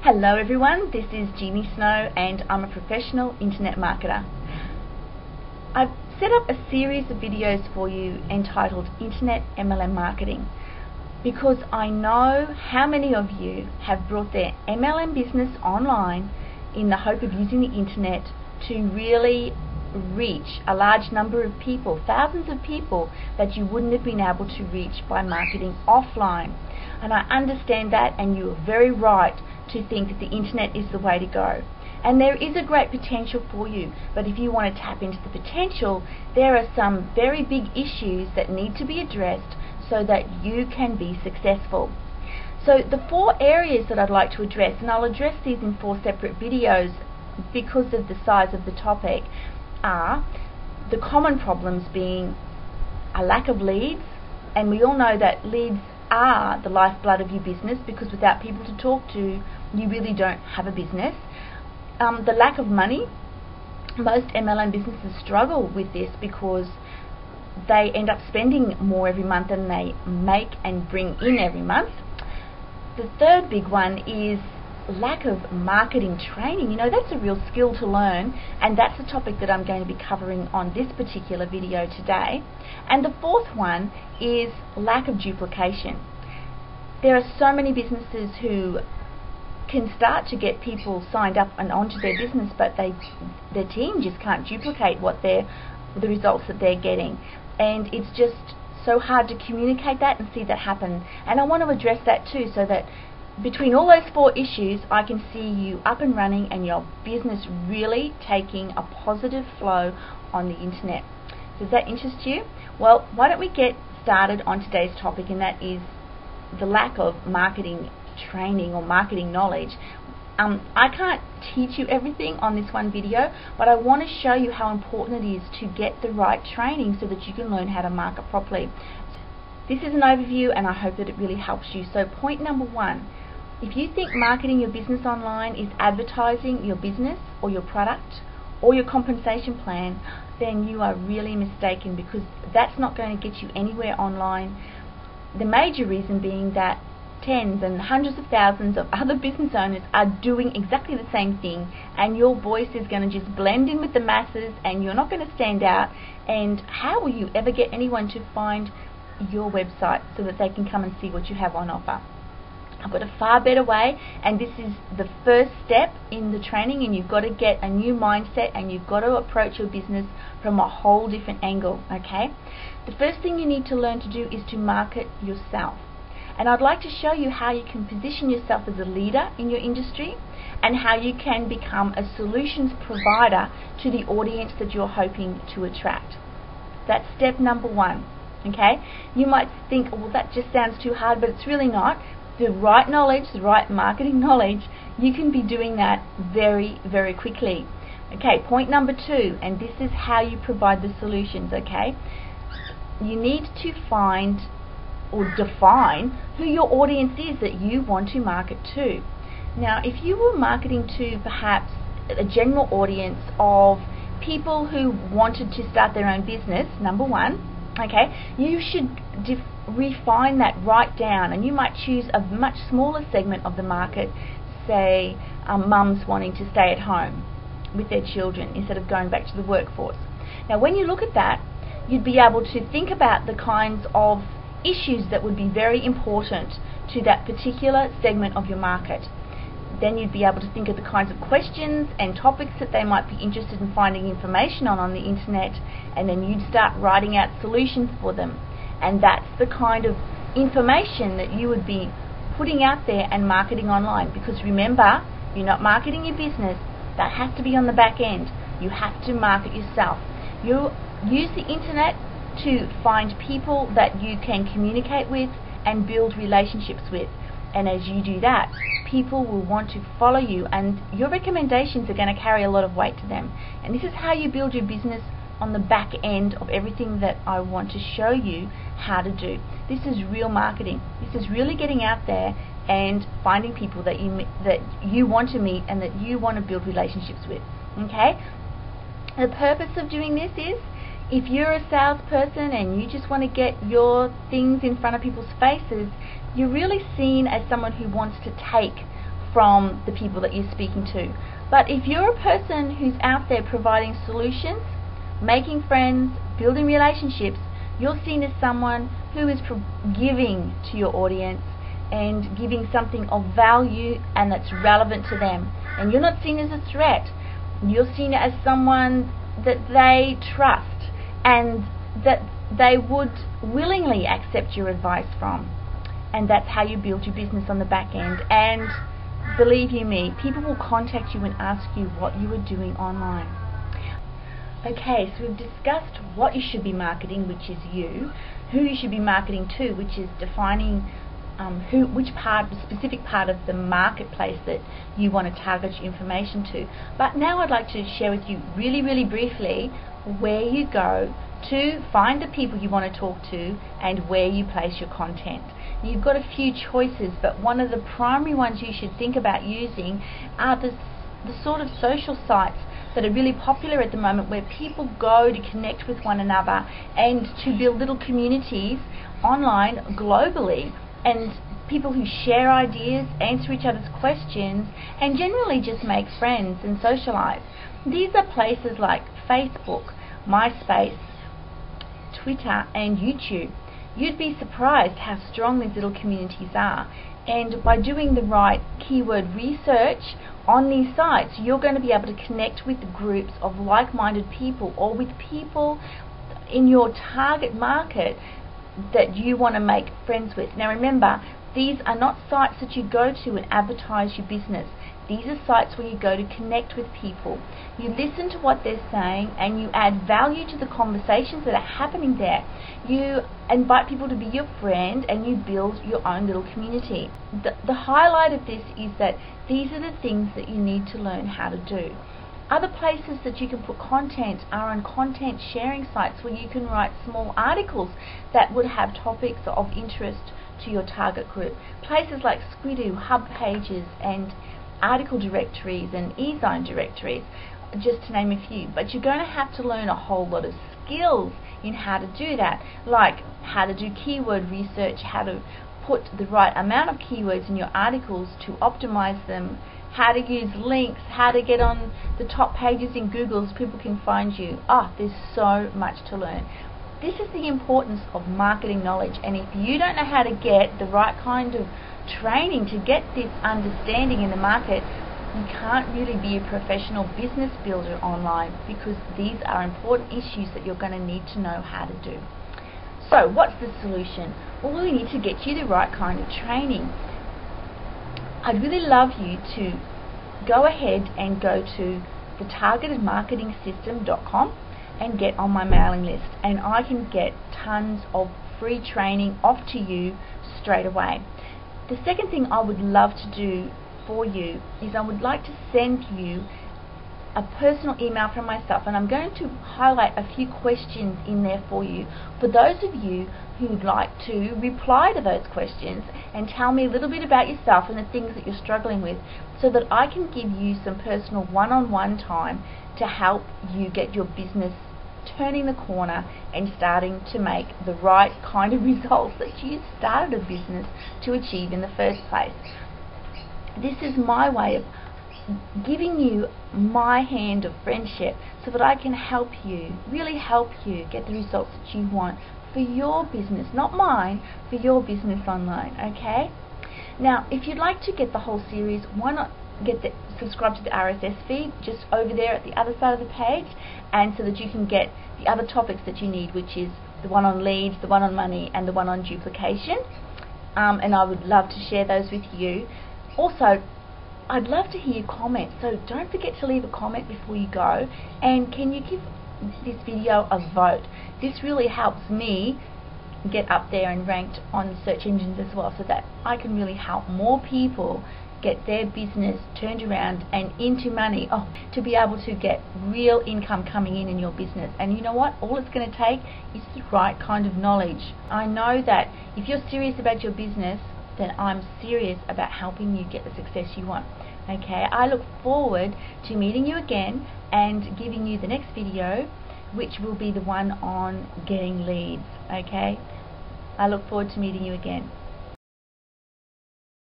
Hello everyone, this is Jeannie Snow and I'm a professional internet marketer. I've set up a series of videos for you entitled Internet Mlm Marketing because I know how many of you have brought their MLM business online in the hope of using the internet to really reach a large number of people, thousands of people that you wouldn't have been able to reach by marketing offline. And I understand that, and you are very right to think that the internet is the way to go. And there is a great potential for you, but if you want to tap into the potential, there are some very big issues that need to be addressed so that you can be successful. So the 4 areas that I'd like to address, and I'll address these in 4 separate videos because of the size of the topic, are the common problems being a lack of leads, and we all know that leads are the lifeblood of your business, because without people to talk to, you really don't have a business. The lack of money. Most MLM businesses struggle with this because they end up spending more every month than they make and bring in every month. The third big one is lack of marketing training. You know, that's a real skill to learn, and that's the topic that I'm going to be covering on this particular video today. And the fourth one is lack of duplication. There are so many businesses who can start to get people signed up and onto their business, but their team just can't duplicate the results that they're getting, and it's just so hard to communicate that and see that happen. And I want to address that too, so that between all those 4 issues, I can see you up and running and your business really taking a positive flow on the internet. Does that interest you? Well, why don't we get started on today's topic, and that is the lack of marketing training or marketing knowledge. I can't teach you everything on this one video, but I want to show you how important it is to get the right training so that you can learn how to market properly. This is an overview, and I hope that it really helps you. So point number 1, if you think marketing your business online is advertising your business or your product or your compensation plan, then you are really mistaken, because that's not going to get you anywhere online. The major reason being that tens and hundreds of thousands of other business owners are doing exactly the same thing, and your voice is going to just blend in with the masses and you're not going to stand out. And how will you ever get anyone to find your website so that they can come and see what you have on offer? I've got a far better way, and this is the first step in the training, and you've got to get a new mindset and you've got to approach your business from a whole different angle, okay? The first thing you need to learn to do is to market yourself. And I'd like to show you how you can position yourself as a leader in your industry and how you can become a solutions provider to the audience that you're hoping to attract. That's step number 1, okay? You might think, well, that just sounds too hard, but it's really not. The right knowledge, the right marketing knowledge, you can be doing that very, very quickly. Okay, point number 2, and this is how you provide the solutions, okay? You need to find or define who your audience is that you want to market to. Now, if you were marketing to perhaps a general audience of people who wanted to start their own business, number 1, okay, you should refine that right down, and you might choose a much smaller segment of the market, say mums wanting to stay at home with their children instead of going back to the workforce. Now, when you look at that, you'd be able to think about the kinds of issues that would be very important to that particular segment of your market. Then you'd be able to think of the kinds of questions and topics that they might be interested in finding information on the internet, and then you'd start writing out solutions for them. And that's the kind of information that you would be putting out there and marketing online, because remember, you're not marketing your business. That has to be on the back end. You have to market yourself. You use the internet to find people that you can communicate with and build relationships with. And as you do that, people will want to follow you, and your recommendations are going to carry a lot of weight to them. And this is how you build your business on the back end of everything that I want to show you how to do. This is real marketing. This is really getting out there and finding people that you want to meet and that you want to build relationships with. Okay? The purpose of doing this is, if you're a salesperson and you just want to get your things in front of people's faces, you're really seen as someone who wants to take from the people that you're speaking to. But if you're a person who's out there providing solutions, making friends, building relationships, you're seen as someone who is giving to your audience and giving something of value and that's relevant to them. And you're not seen as a threat. You're seen as someone that they trust and that they would willingly accept your advice from. And that's how you build your business on the back end. And believe you me, people will contact you and ask you what you are doing online. Okay, so we've discussed what you should be marketing, which is you, who you should be marketing to, which is defining the specific part of the marketplace that you want to target your information to. But now I'd like to share with you really, really briefly where you go to find the people you want to talk to and where you place your content. You've got a few choices, but one of the primary ones you should think about using are the sort of social sites that are really popular at the moment, where people go to connect with one another and to build little communities online globally, and people who share ideas, answer each other's questions, and generally just make friends and socialize. These are places like Facebook, MySpace, Twitter and YouTube. You'd be surprised how strong these little communities are, and by doing the right keyword research on these sites, you're going to be able to connect with groups of like-minded people, or with people in your target market that you want to make friends with. Now remember, these are not sites that you go to and advertise your business. These are sites where you go to connect with people. You listen to what they're saying and you add value to the conversations that are happening there. You invite people to be your friend and you build your own little community. The highlight of this is that these are the things that you need to learn how to do. Other places that you can put content are on content sharing sites, where you can write small articles that would have topics of interest to your target group. Places like Squidoo, Hub Pages and article directories and eZone directories, just to name a few. But you're going to have to learn a whole lot of skills in how to do that, like how to do keyword research, how to put the right amount of keywords in your articles to optimize them, how to use links, how to get on the top pages in Google so people can find you. There's so much to learn. This is the importance of marketing knowledge, and if you don't know how to get the right kind of training to get this understanding in the market, you can't really be a professional business builder online, because these are important issues that you're going to need to know how to do. So what's the solution? Well, we need to get you the right kind of training. I'd really love you to go ahead and go to thetargetedmarketingsystem.com and get on my mailing list, and I can get tons of free training off to you straight away. The second thing I would love to do for you is I would like to send you a personal email from myself, and I'm going to highlight a few questions in there for you, for those of you who would like to reply to those questions and tell me a little bit about yourself and the things that you're struggling with, so that I can give you some personal one-on-one time to help you get your business turning the corner and starting to make the right kind of results that you started a business to achieve in the first place. This is my way of giving you my hand of friendship so that I can help you, really help you get the results that you want for your business, not mine, for your business online, okay? Now, if you'd like to get the whole series, why not subscribe to the RSS feed just over there at the other side of the page, and so that you can get the other topics that you need, which is the one on leads, the one on money, and the one on duplication. And I would love to share those with you. Also, I'd love to hear your comments, so don't forget to leave a comment before you go, and can you give this video a vote? This really helps me get up there and ranked on search engines as well, so that I can really help more people get their business turned around and into money, to be able to get real income coming in your business. And you know what? All it's going to take is the right kind of knowledge. I know that if you're serious about your business, then I'm serious about helping you get the success you want. Okay, I look forward to meeting you again and giving you the next video, which will be the one on getting leads. Okay, I look forward to meeting you again.